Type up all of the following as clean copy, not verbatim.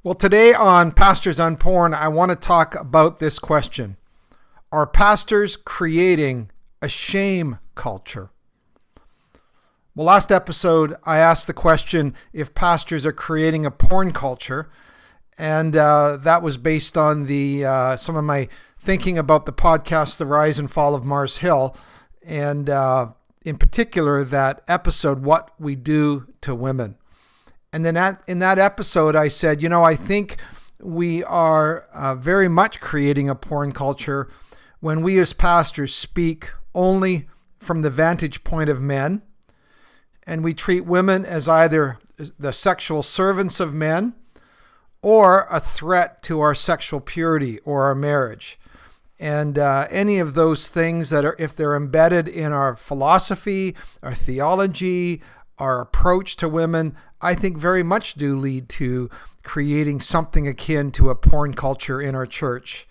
Well, today on Pastors on Porn, I want to talk about this question. Are pastors creating a shame culture? Well, last episode, I asked the question if pastors are creating a porn culture, and that was based on some of my thinking about the podcast, The Rise and Fall of Mars Hill, and in particular, that episode, What We Do to Women. And then in that episode, I said, I think we are very much creating a porn culture when we as pastors speak only from the vantage point of men, and we treat women as either the sexual servants of men or a threat to our sexual purity or our marriage. And any of those things that are, if they're embedded in our philosophy, our theology, our approach to women, I think very much do lead to creating something akin to a porn culture in our church.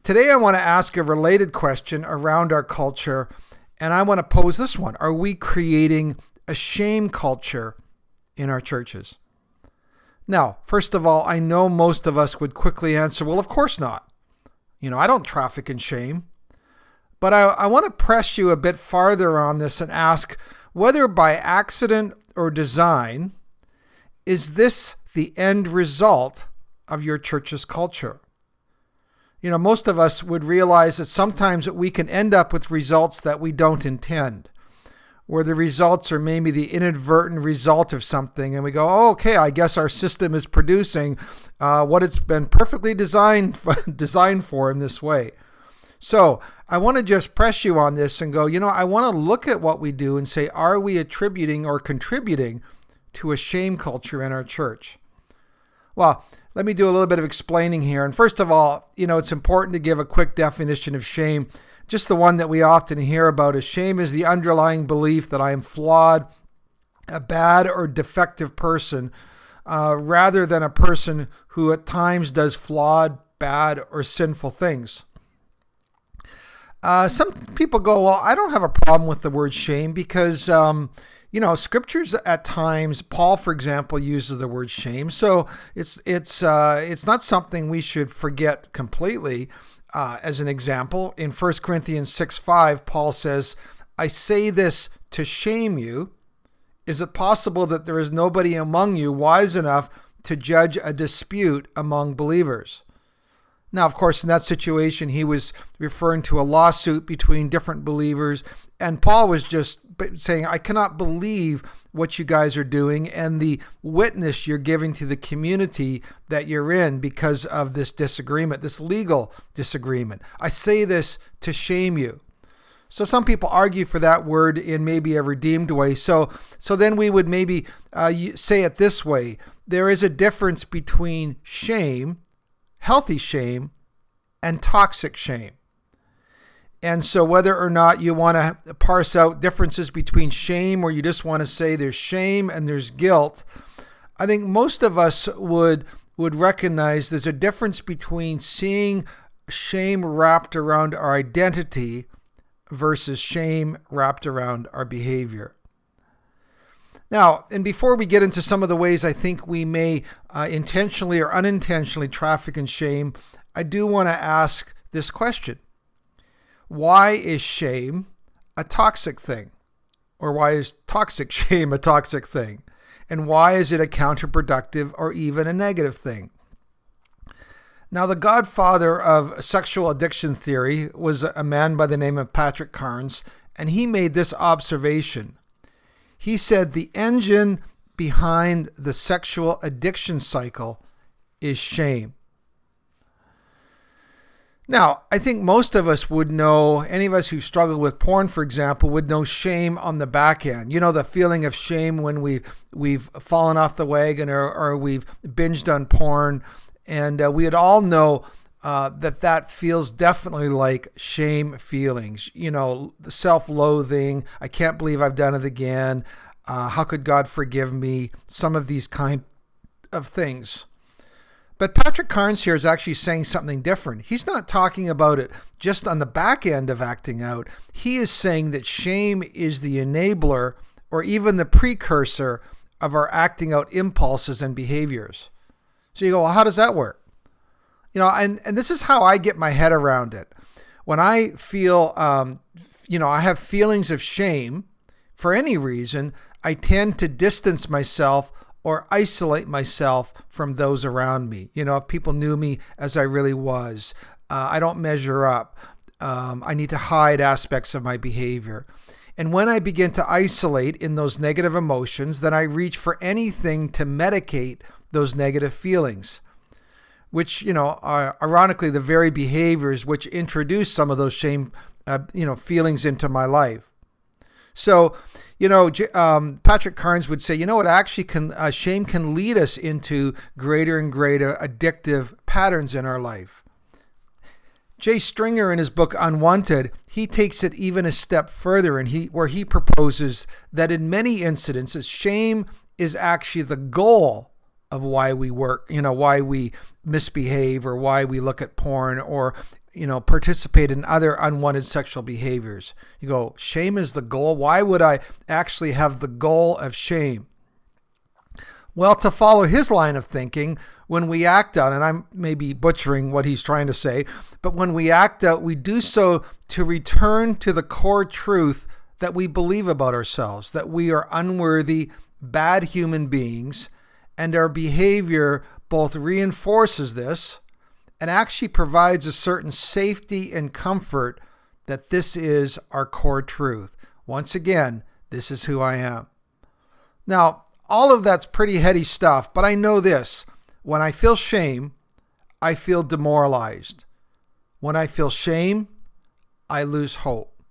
Today I want to ask a related question around our culture, and I want to pose this one. Are we creating a shame culture in our churches? Now, first of all, I know most of us would quickly answer, well, of course not. I don't traffic in shame. But I want to press you a bit farther on this and ask, whether by accident or design, is this the end result of your church's culture? Most of us would realize that sometimes we can end up with results that we don't intend, where the results are maybe the inadvertent result of something, and we go, oh, okay, I guess our system is producing what it's been perfectly designed for in this way. So I want to just press you on this and go, I want to look at what we do and say, are we attributing or contributing to a shame culture in our church? Well, let me do a little bit of explaining here. And first of all, it's important to give a quick definition of shame. Just the one that we often hear about is shame is the underlying belief that I am flawed, a bad or defective person, rather than a person who at times does flawed, bad, or sinful things. Some people go, well, I don't have a problem with the word shame because, scriptures at times, Paul, for example, uses the word shame. So it's not something we should forget completely. As an example, in 1 Corinthians 6:5, Paul says, I say this to shame you. Is it possible that there is nobody among you wise enough to judge a dispute among believers? Now, of course, in that situation, he was referring to a lawsuit between different believers, and Paul was just saying, I cannot believe what you guys are doing and the witness you're giving to the community that you're in because of this disagreement, this legal disagreement. I say this to shame you. So some people argue for that word in maybe a redeemed way. So then we would maybe say it this way. There is a difference between shame, healthy shame, and toxic shame. And so whether or not you want to parse out differences between shame, or you just want to say there's shame and there's guilt, I think most of us would recognize there's a difference between seeing shame wrapped around our identity versus shame wrapped around our behavior. Now, and before we get into some of the ways I think we may intentionally or unintentionally traffic in shame, I do want to ask this question. Why is shame a toxic thing? Or why is toxic shame a toxic thing? And why is it a counterproductive or even a negative thing? Now, the godfather of sexual addiction theory was a man by the name of Patrick Carnes, and he made this observation. He said the engine behind the sexual addiction cycle is shame. Now, I think most of us would know, any of us who struggle with porn, for example, would know shame on the back end. The feeling of shame when we've fallen off the wagon or we've binged on porn. And we'd all know that feels definitely like shame feelings. The self-loathing, I can't believe I've done it again. How could God forgive me? Some of these kind of things. But Patrick Carnes here is actually saying something different. He's not talking about it just on the back end of acting out. He is saying that shame is the enabler or even the precursor of our acting out impulses and behaviors. So you go, well, how does that work? And this is how I get my head around it. When I feel, I have feelings of shame for any reason, I tend to distance myself or isolate myself from those around me. If people knew me as I really was, I don't measure up. I need to hide aspects of my behavior. And when I begin to isolate in those negative emotions, then I reach for anything to medicate those negative feelings, which, are ironically the very behaviors which introduce some of those shame, feelings into my life. So, Patrick Carnes would say, what actually shame can lead us into greater and greater addictive patterns in our life. Jay Stringer, in his book Unwanted, he takes it even a step further, where he proposes that in many incidences, shame is actually the goal of why we work, why we misbehave, or why we look at porn, or participate in other unwanted sexual behaviors. You go, shame is the goal? Why would I actually have the goal of shame? Well, to follow his line of thinking, when we act out, and I'm maybe butchering what he's trying to say, but when we act out, we do so to return to the core truth that we believe about ourselves, that we are unworthy, bad human beings, and our behavior both reinforces this and actually provides a certain safety and comfort that this is our core truth. Once again, this is who I am. Now, all of that's pretty heady stuff, but I know this. When I feel shame, I feel demoralized. When I feel shame, I lose hope.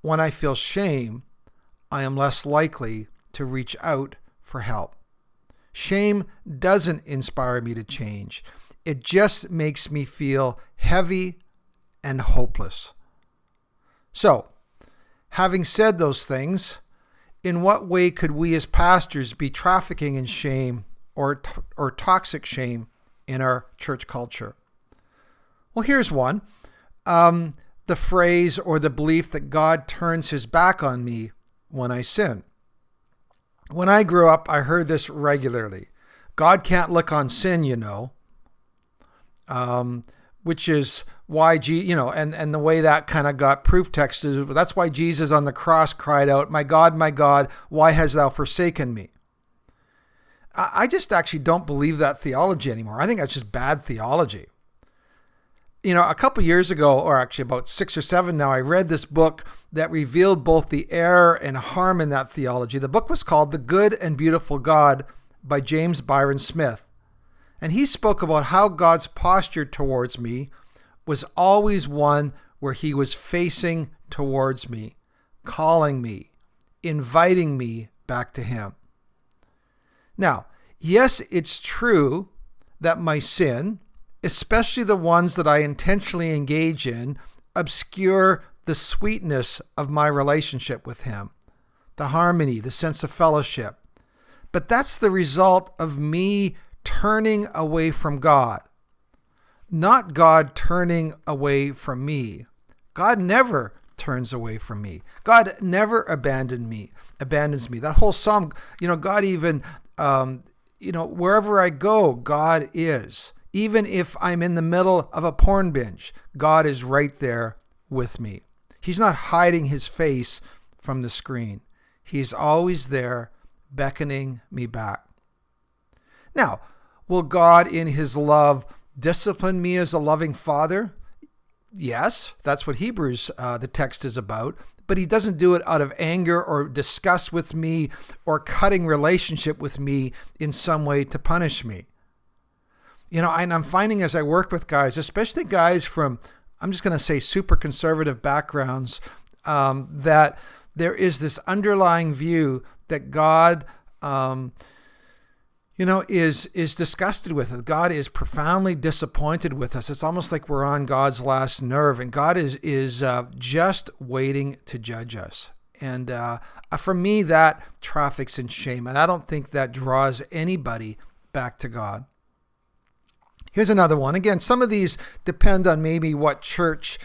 When I feel shame, I am less likely to reach out for help. Shame doesn't inspire me to change. It just makes me feel heavy and hopeless. So, having said those things, in what way could we as pastors be trafficking in shame or toxic shame in our church culture? Well, here's one. The phrase or the belief that God turns his back on me when I sin. When I grew up, I heard this regularly. God can't look on sin, which is why, and the way that kind of got proof text is, that's why Jesus on the cross cried out, my God, why hast thou forsaken me? I just actually don't believe that theology anymore. I think that's just bad theology. A couple years ago, or actually about 6 or 7 now, I read this book that revealed both the error and harm in that theology. The book was called The Good and Beautiful God by James Byron Smith. And he spoke about how God's posture towards me was always one where he was facing towards me, calling me, inviting me back to him. Now, yes, it's true that my sin, especially the ones that I intentionally engage in, obscure the sweetness of my relationship with him, the harmony, the sense of fellowship. But that's the result of me turning away from God, not God turning away from me. God never turns away from me. God never abandons me. That whole psalm, God even, wherever I go, God is. Even if I'm in the middle of a porn binge, God is right there with me. He's not hiding his face from the screen. He's always there beckoning me back. Now, will God in his love discipline me as a loving father? Yes, that's what Hebrews, the text is about. But he doesn't do it out of anger or disgust with me or cutting relationship with me in some way to punish me. And I'm finding as I work with guys, especially guys from, I'm just going to say super conservative backgrounds, that there is this underlying view that God, is disgusted with us. God is profoundly disappointed with us. It's almost like we're on God's last nerve, and God is just waiting to judge us. And for me, that traffics in shame, and I don't think that draws anybody back to God. Here's another one. Again, some of these depend on maybe what church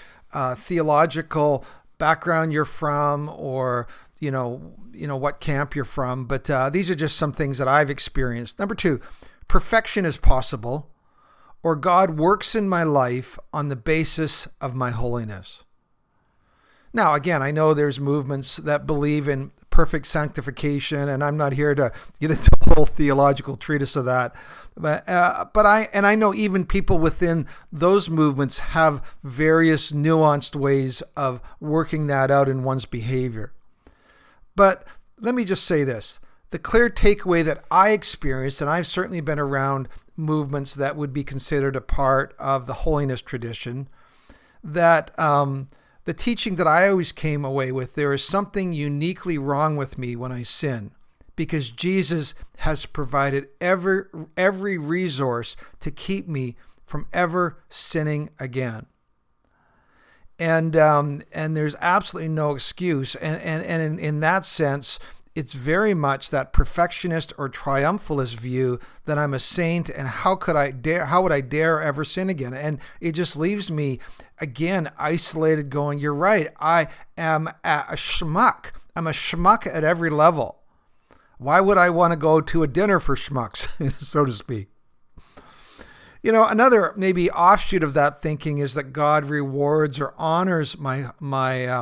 theological background you're from, or what camp you're from. But these are just some things that I've experienced. Number 2, perfection is possible, or God works in my life on the basis of my holiness. Now, again, I know there's movements that believe in perfect sanctification, and I'm not here to get into a whole theological treatise of that. But I know even people within those movements have various nuanced ways of working that out in one's behavior. But let me just say this. The clear takeaway that I experienced, and I've certainly been around movements that would be considered a part of the holiness tradition, that the teaching that I always came away with, there is something uniquely wrong with me when I sin, because Jesus has provided every resource to keep me from ever sinning again. And there's absolutely no excuse. And in that sense, it's very much that perfectionist or triumphalist view that I'm a saint and how would I dare ever sin again? And it just leaves me, again, isolated going, you're right, I am a schmuck. I'm a schmuck at every level. Why would I want to go to a dinner for schmucks, so to speak? Another maybe offshoot of that thinking is that God rewards or honors my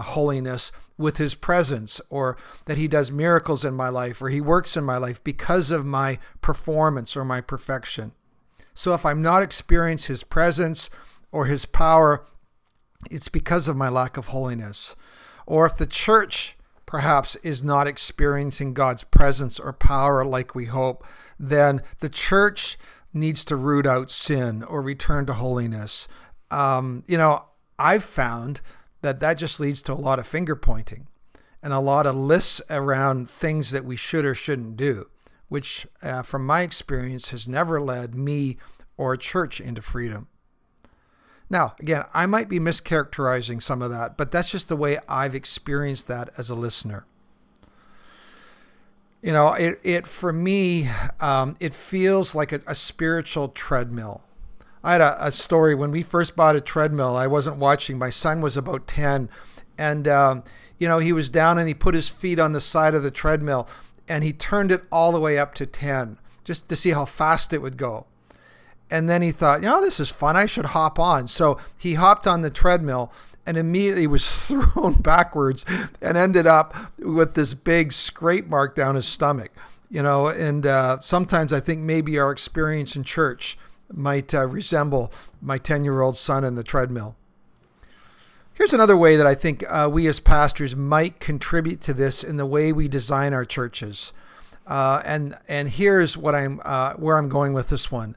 holiness with his presence, or that he does miracles in my life, or he works in my life because of my performance or my perfection. So if I'm not experiencing his presence or his power, it's because of my lack of holiness. Or if the church perhaps is not experiencing God's presence or power like we hope, then the church needs to root out sin or return to holiness. I've found that just leads to a lot of finger pointing and a lot of lists around things that we should or shouldn't do, which from my experience has never led me or a church into freedom. Now, again, I might be mischaracterizing some of that, but that's just the way I've experienced that as a listener. For me, it feels like a spiritual treadmill. I had a story when we first bought a treadmill. I wasn't watching. My son was about 10, and he was down and he put his feet on the side of the treadmill and he turned it all the way up to 10 just to see how fast it would go. And then he thought, this is fun. I should hop on. So he hopped on the treadmill and immediately was thrown backwards and ended up with this big scrape mark down his stomach. And sometimes I think maybe our experience in church might resemble my 10-year-old son in the treadmill. Here's another way that I think we as pastors might contribute to this in the way we design our churches. And here's what where I'm going with this one.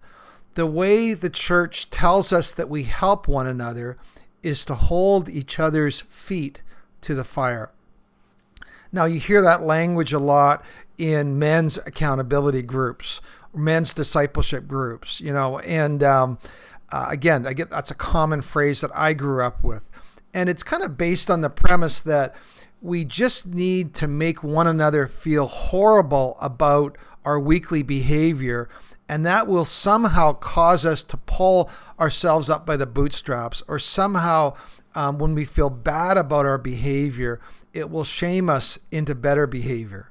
The way the church tells us that we help one another is to hold each other's feet to the fire. Now, you hear that language a lot in men's accountability groups, men's discipleship groups, and again, that's a common phrase that I grew up with. And it's kind of based on the premise that we just need to make one another feel horrible about our weekly behavior, and that will somehow cause us to pull ourselves up by the bootstraps, or somehow when we feel bad about our behavior, it will shame us into better behavior.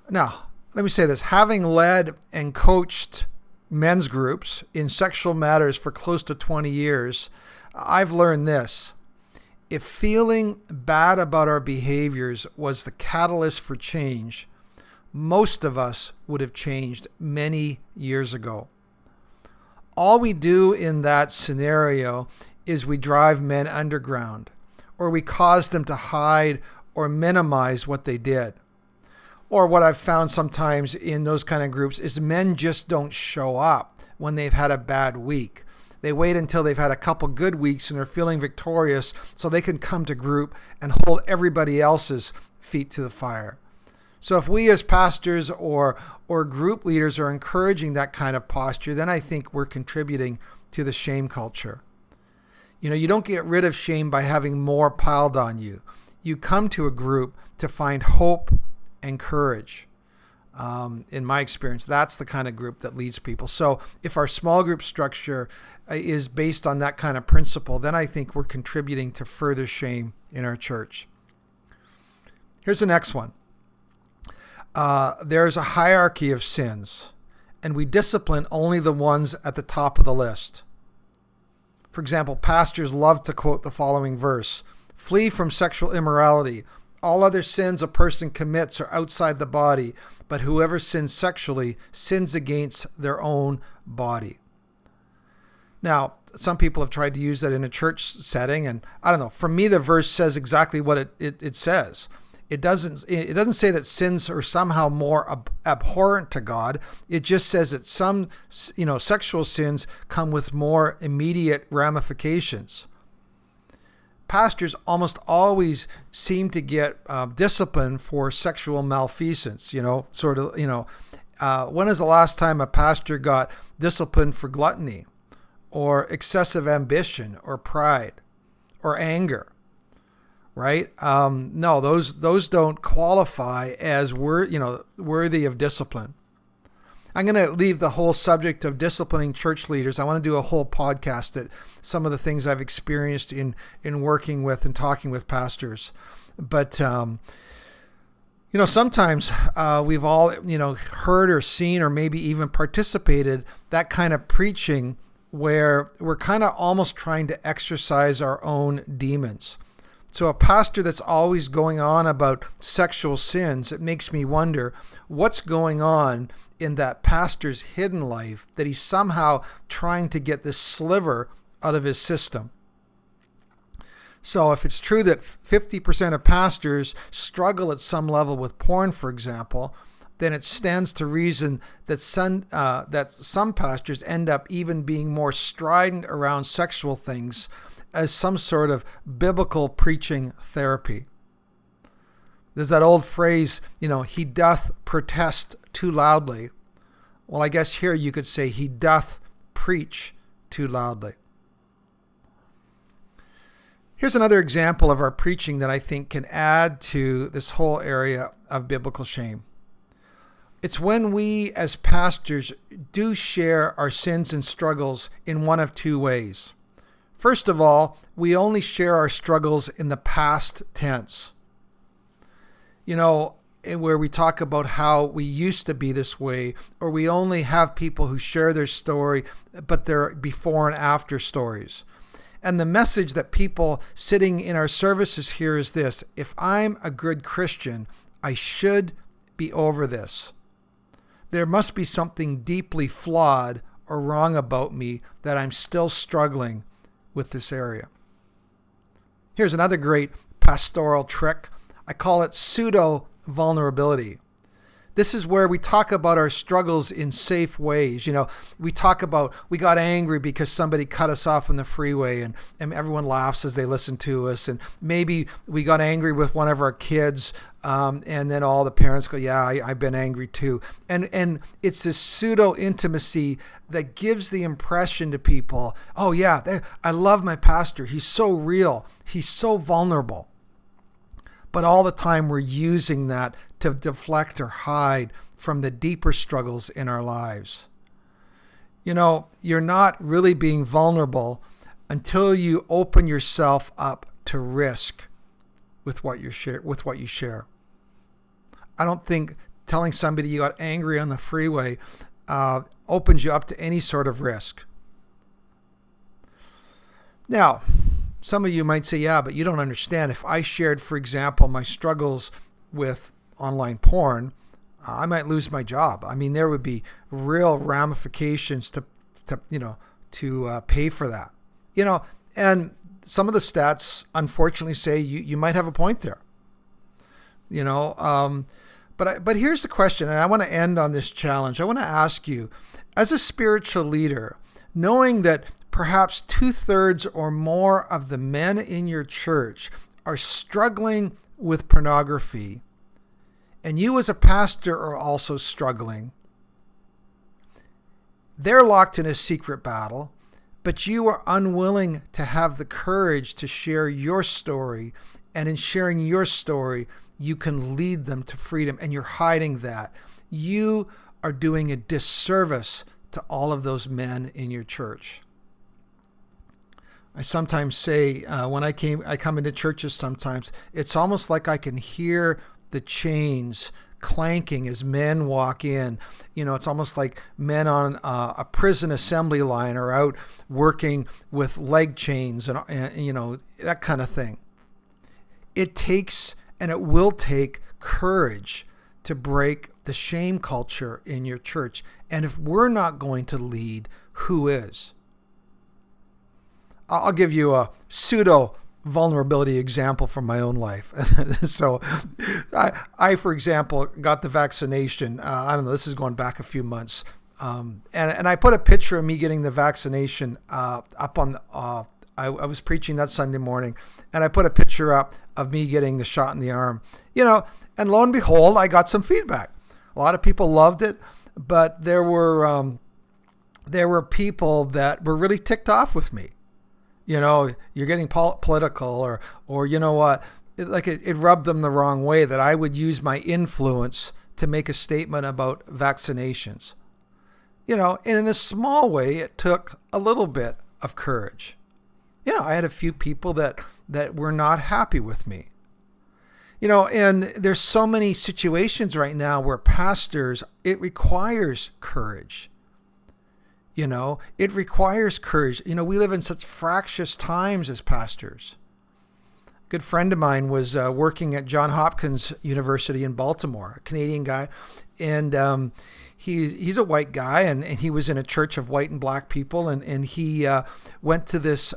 Now, let me say this. Having led and coached men's groups in sexual matters for close to 20 years, I've learned this. If feeling bad about our behaviors was the catalyst for change, most of us would have changed many years ago. All we do in that scenario is we drive men underground, or we cause them to hide or minimize what they did. Or what I've found sometimes in those kind of groups is men just don't show up when they've had a bad week. They wait until they've had a couple good weeks and they're feeling victorious so they can come to group and hold everybody else's feet to the fire. So if we as pastors or group leaders are encouraging that kind of posture, then I think we're contributing to the shame culture. You don't get rid of shame by having more piled on you. You come to a group to find hope and courage. In my experience, that's the kind of group that leads people. So if our small group structure is based on that kind of principle, then I think we're contributing to further shame in our church. Here's the next one. There's a hierarchy of sins, and we discipline only the ones at the top of the list. For example, pastors love to quote the following verse: "Flee from sexual immorality. All other sins a person commits are outside the body, but whoever sins sexually sins against their own body." Now, some people have tried to use that in a church setting, and I don't know. For me, the verse says exactly what it says. It doesn't say that sins are somehow more abhorrent to God. It just says that some, sexual sins come with more immediate ramifications. Pastors almost always seem to get disciplined for sexual malfeasance. When is the last time a pastor got disciplined for gluttony, or excessive ambition, or pride, or anger? Right? No, those don't qualify as worthy of discipline. I'm going to leave the whole subject of disciplining church leaders. I want to do a whole podcast at some of the things I've experienced in working with and talking with pastors. But sometimes we've all heard or seen or maybe even participated that kind of preaching where we're kind of almost trying to exorcise our own demons. So a pastor that's always going on about sexual sins, it makes me wonder what's going on in that pastor's hidden life that he's somehow trying to get this sliver out of his system. So if it's true that 50% of pastors struggle at some level with porn, for example, then it stands to reason that some pastors end up even being more strident around sexual things as some sort of biblical preaching therapy. There's that old phrase, he doth protest too loudly. Well, I guess here you could say he doth preach too loudly. Here's another example of our preaching that I think can add to this whole area of biblical shame. It's when we as pastors do share our sins and struggles in one of two ways. First of all, we only share our struggles in the past tense. Where we talk about how we used to be this way, or we only have people who share their story, but they're before and after stories. And the message that people sitting in our services hear is this: if I'm a good Christian, I should be over this. There must be something deeply flawed or wrong about me that I'm still struggling with this area. Here's another great pastoral trick. I call it pseudo-vulnerability. This is where we talk about our struggles in safe ways. We talk about we got angry because somebody cut us off on the freeway, and everyone laughs as they listen to us. And maybe we got angry with one of our kids, and then all the parents go, yeah, I've been angry too. And it's this pseudo-intimacy that gives the impression to people, oh yeah, I love my pastor. He's so real. He's so vulnerable. But all the time we're using that to deflect or hide from the deeper struggles in our lives. You're not really being vulnerable until you open yourself up to risk with what you share. I don't think telling somebody you got angry on the freeway opens you up to any sort of risk. Now, some of you might say, yeah, but you don't understand. If I shared, for example, my struggles with online porn, I might lose my job. I mean, there would be real ramifications to pay for that. And some of the stats, unfortunately, say you might have a point there. But here's the question, and I want to end on this challenge. I want to ask you, as a spiritual leader, knowing that perhaps 2/3 or more of the men in your church are struggling with pornography, and you as a pastor are also struggling, they're locked in a secret battle, but you are unwilling to have the courage to share your story, and in sharing your story, you can lead them to freedom, and you're hiding that. You are doing a disservice to all of those men in your church. I sometimes say, when I come into churches sometimes, it's almost like I can hear the chains clanking as men walk in. It's almost like men on a prison assembly line are out working with leg chains and that kind of thing. It takes and it will take courage to break the shame culture in your church. And if we're not going to lead, who is? I'll give you a pseudo vulnerability example from my own life. So I, for example, got the vaccination. I don't know, this is going back a few months. And I put a picture of me getting the vaccination up on I was preaching that Sunday morning, and I put a picture up of me getting the shot in the arm, and lo and behold, I got some feedback. A lot of people loved it, but there were people that were really ticked off with me. You're getting political, or you know what, it rubbed them the wrong way that I would use my influence to make a statement about vaccinations. And in a small way, it took a little bit of courage. I had a few people that were not happy with me. And there's so many situations right now where pastors, it requires courage. It requires courage. We live in such fractious times as pastors. A good friend of mine was working at Johns Hopkins University in Baltimore, a Canadian guy, and he's a white guy, and he was in a church of white and black people, and he went to this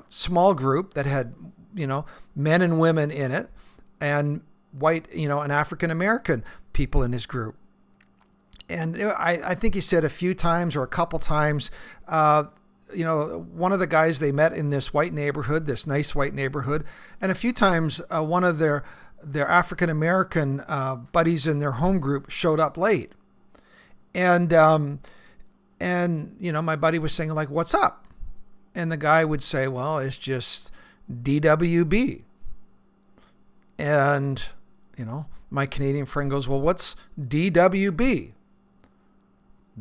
small group that had, men and women in it, and white, and African American people in his group. And I think he said a few times or a couple times, one of the guys they met in this white neighborhood, this nice white neighborhood, and a few times one of their African American buddies in their home group showed up late. And my buddy was saying, like, what's up? And the guy would say, well, it's just DWB. And, my Canadian friend goes, well, what's DWB?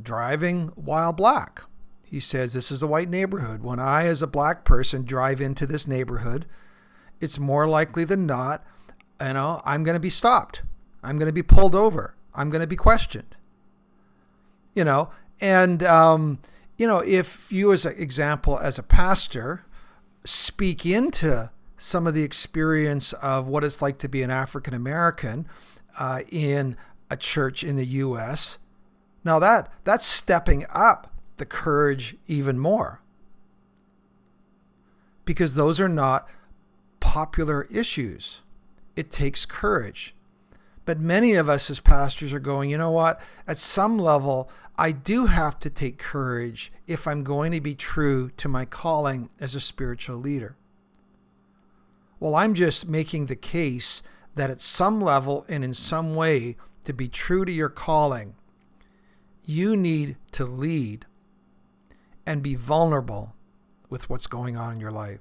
Driving while black. He says, this is a white neighborhood. When I, as a black person, drive into this neighborhood, it's more likely than not, I'm going to be stopped. I'm going to be pulled over. I'm going to be questioned. If you, as an example, as a pastor, speak into some of the experience of what it's like to be an African American in a church in the U.S., now that's stepping up the courage even more, because those are not popular issues. It takes courage. But many of us as pastors are going, you know what? At some level, I do have to take courage if I'm going to be true to my calling as a spiritual leader. Well, I'm just making the case that at some level and in some way, to be true to your calling, you need to lead and be vulnerable with what's going on in your life.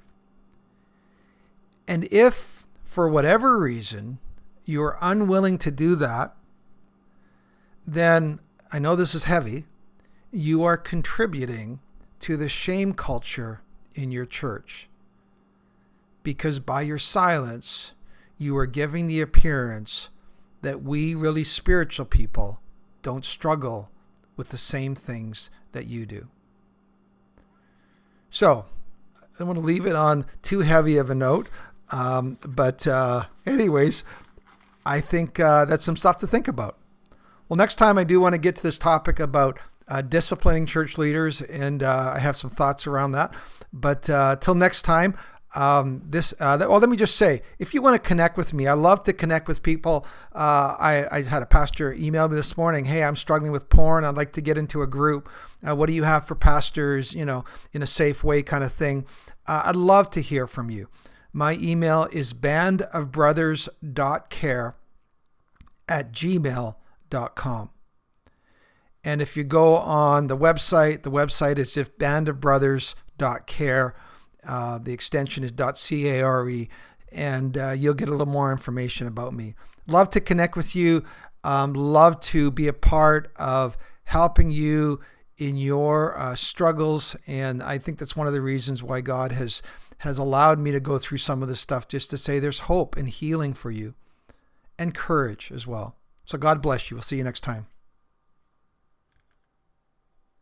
And if, for whatever reason, you're unwilling to do that, then, I know this is heavy, you are contributing to the shame culture in your church. Because by your silence, you are giving the appearance that we really spiritual people don't struggle with the same things that you do. So, I don't want to leave it on too heavy of a note, but anyways, I think that's some stuff to think about. Well, next time I do want to get to this topic about disciplining church leaders, and I have some thoughts around that. But till next time, let me just say, if you want to connect with me, I love to connect with people. I had a pastor email me this morning, hey, I'm struggling with porn. I'd like to get into a group. What do you have for pastors, in a safe way kind of thing? I'd love to hear from you. My email is bandofbrothers.care @gmail.com. And if you go on the website is just bandofbrothers.care. The extension is .care, and you'll get a little more information about me. Love to connect with you. Love to be a part of helping you in your struggles. And I think that's one of the reasons why God has allowed me to go through some of this stuff, just to say there's hope and healing for you, and courage as well. So God bless you. We'll see you next time.